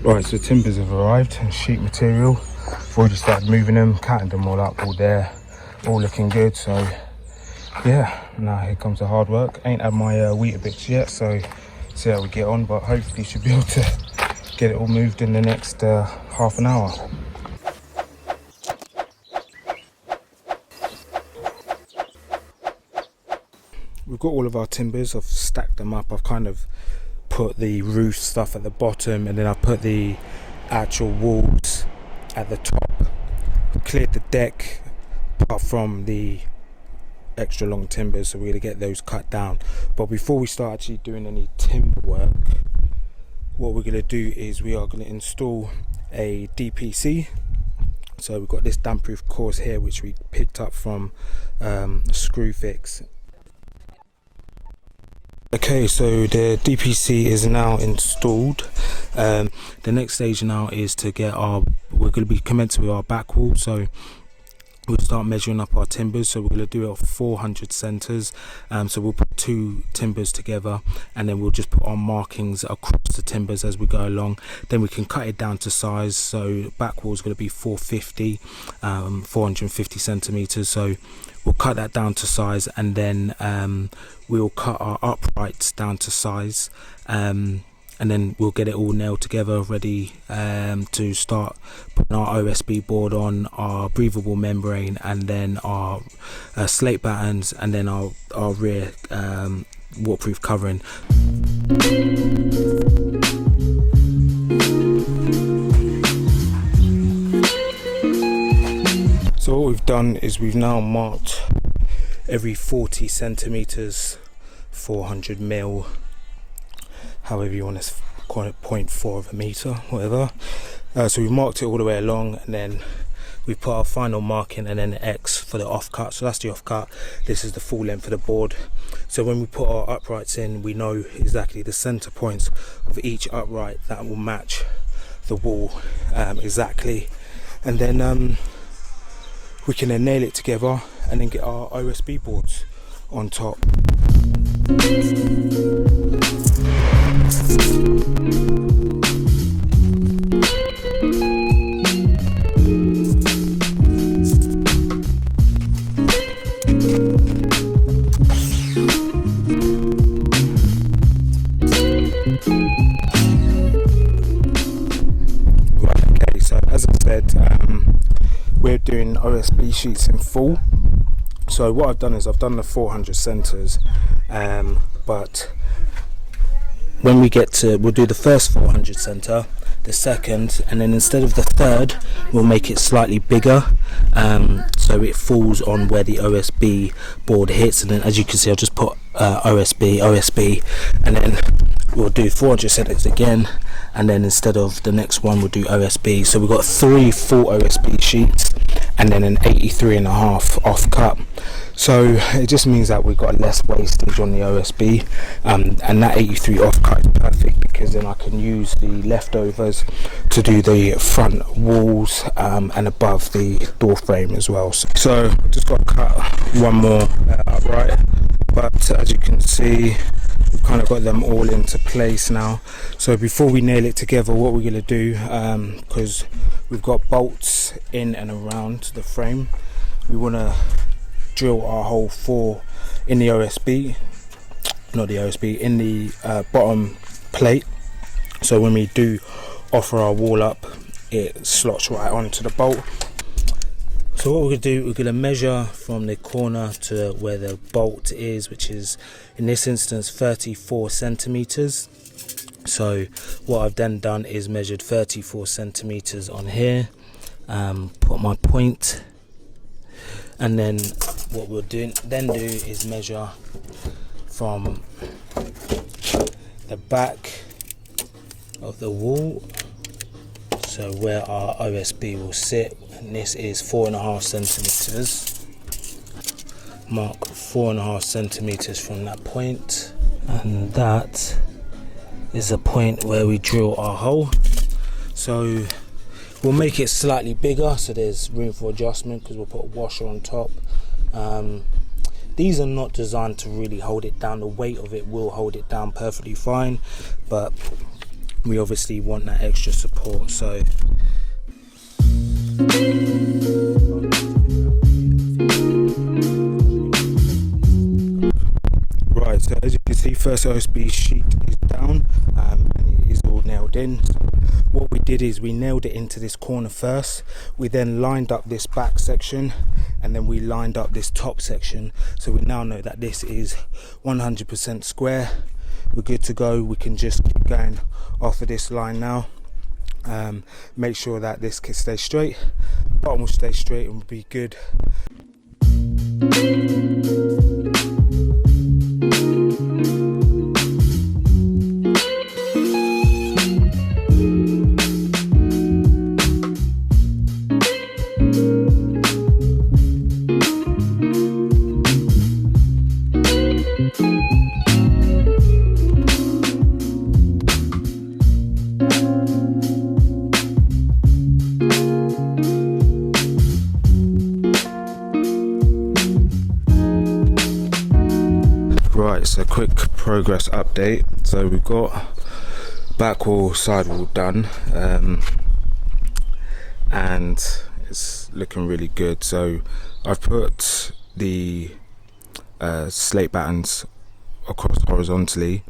Right, so timbers have arrived and sheet material. We've already started moving them, cutting them all up, all there, all looking good. So yeah, now here comes the hard work. Ain't had my Weetabix yet, so see how we get on, but hopefully should be able to get it all moved in the next half an hour. We've got all of our timbers. I've stacked them up. I've kind of put the roof stuff at the bottom, and then I've put the actual walls at the top. I've cleared the deck apart from the extra long timbers, so we're going to get those cut down. But before we start actually doing any timber work, what we're going to do is we are going to install a DPC. So we've got this damp-proof course here, which we picked up from Screwfix. Okay, so the DPC is now installed. The next stage now is to get we're going to be commencing with our back wall. So we'll start measuring up our timbers. So we're going to do it off 400 centres. So we'll put 2 timbers together, and then we'll just put our markings across the timbers as we go along. Then we can cut it down to size. So back wall is going to be 450 centimetres. So we'll cut that down to size, and then we'll cut our uprights down to size, and then we'll get it all nailed together, ready to start putting our OSB board on, our breathable membrane, and then our slate battens, and then our rear waterproof covering. So what we've done is we've now marked every 40 centimetres, 400 mil, however you want to call it, 0.4 of a metre, whatever. So we've marked it all the way along, and then we've put our final marking and then an X for the offcut. So that's the offcut. This is the full length of the board. So when we put our uprights in, we know exactly the centre points of each upright that will match the wall exactly. And then we can then nail it together and then get our OSB boards on top. Right, okay, so as I said, we're doing OSB sheets in full. So what I've done is I've done the 400 centres, but when we get to, we'll do the first 400 centre, the second, and then instead of the third, we'll make it slightly bigger, so it falls on where the OSB board hits. And then as you can see, I'll just put OSB, and then we'll do 400 centres again, and then instead of the next one we'll do OSB. So we've got 3 full OSB sheets and then an 83.5 offcut. So it just means that we've got less wastage on the OSB, and that 83 offcut is perfect because then I can use the leftovers to do the front walls and above the door frame as well. So just got to cut one more upright, but as you can see, we've kind of got them all into place now. So before we nail it together, what we're going to do, because we've got bolts in and around the frame, we want to drill our hole 4 in the OSB, not the OSB, in the bottom plate. So when we do offer our wall up, it slots right onto the bolt. So what we're going to do, we're going to measure from the corner to where the bolt is, which is in this instance 34 centimetres. So what I've then done is measured 34 centimetres on here, put my point, and then what we'll do is measure from the back of the wall, so where our OSB will sit, and this is 4.5 centimetres. Mark 4.5 centimetres from that point, and that is the point where we drill our hole. So we'll make it slightly bigger so there's room for adjustment, because we'll put a washer on top. These are not designed to really hold it down. The weight of it will hold it down perfectly fine, but we obviously want that extra support. So right, so as you can see, first OSB sheet is down, and it is all nailed in. So what we did is we nailed it into this corner first, we then lined up this back section, and then we lined up this top section. So we now know that this is 100% square. We're good to go. We can just keep going off of this line now. Make sure that this can stay straight, bottom will stay straight, and will be good. Right, so quick progress update. So we've got back wall, side wall done, and it's looking really good. So I've put the slate battens across horizontally,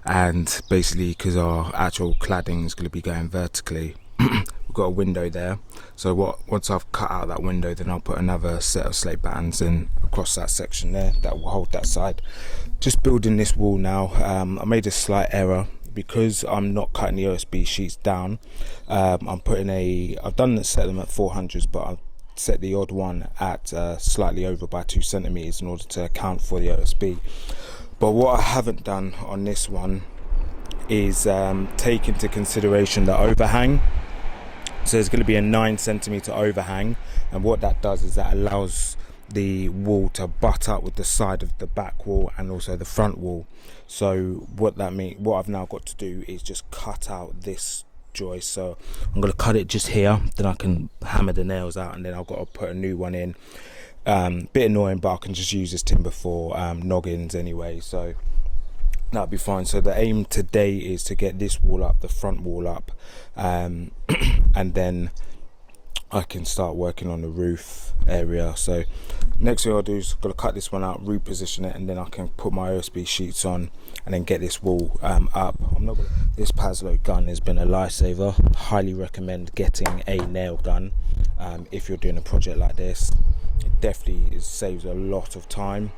and basically because our actual cladding is going to be going vertically, we've got a window there. So once I've cut out that window, then I'll put another set of slate battens in across that section there that will hold that side. Just building this wall now. I made a slight error because I'm not cutting the OSB sheets down. I've done set them at 400s, but I've set the odd one at slightly over by 2 centimeters in order to account for the OSB. But what I haven't done on this one is take into consideration the overhang. So there's going to be a 9 centimeter overhang, and what that does is that allows the wall to butt up with the side of the back wall and also the front wall. So what I've now got to do is just cut out this joist. So I'm going to cut it just here, then I can hammer the nails out, and then I've got to put a new one in. Bit annoying, but I can just use this timber for noggins anyway, so that'll be fine. So the aim today is to get this wall up, the front wall up, and then I can start working on the roof area. So next thing I'll do is got to cut this one out, reposition it, and then I can put my OSB sheets on and then get this wall up. This Paslo gun has been a lifesaver. Highly recommend getting a nail gun if you're doing a project like this. It definitely saves a lot of time.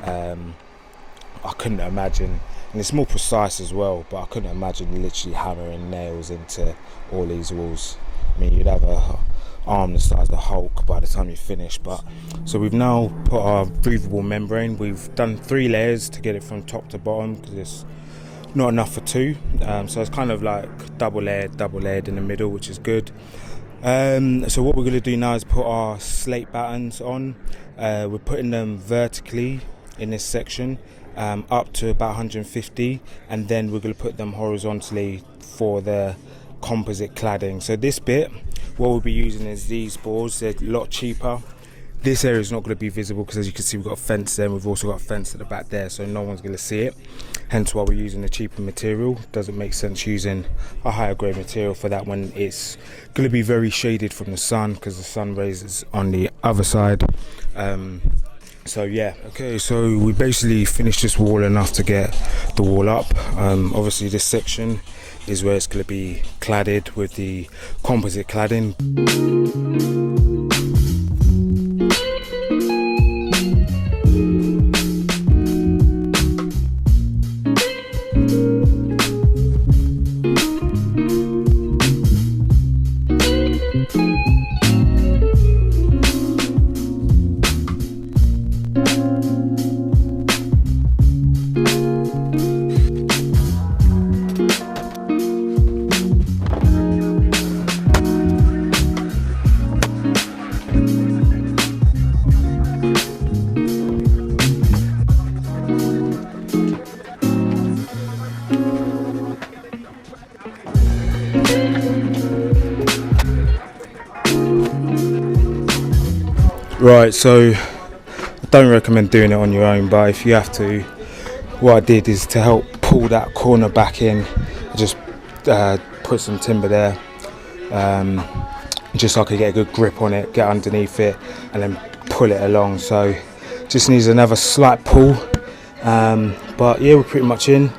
I couldn't imagine, and it's more precise as well, but I couldn't imagine literally hammering nails into all these walls. I mean, you'd have a arm the size of the Hulk by the time you finish. But so we've now put our breathable membrane. We've done 3 layers to get it from top to bottom because it's not enough for 2. So it's kind of like double layered in the middle, which is good. So what we're going to do now is put our slate battens on. We're putting them vertically in this section, up to about 150, and then we're going to put them horizontally for the composite cladding. So this bit, what we'll be using is these boards. They're a lot cheaper. This area is not going to be visible because, as you can see, we've got a fence there, and we've also got a fence at the back there, so no one's going to see it. Hence why we're using a cheaper material. Doesn't make sense using a higher grade material for that when it's going to be very shaded from the sun, because the sun rays is on the other side. So yeah, okay, so we basically finished this wall enough to get the wall up. Obviously this section is where it's going to be cladded with the composite cladding. Right, so I don't recommend doing it on your own, but if you have to, what I did is to help pull that corner back in, I just put some timber there, just so I could get a good grip on it, get underneath it, and then pull it along. So just needs another slight pull, but yeah, we're pretty much in.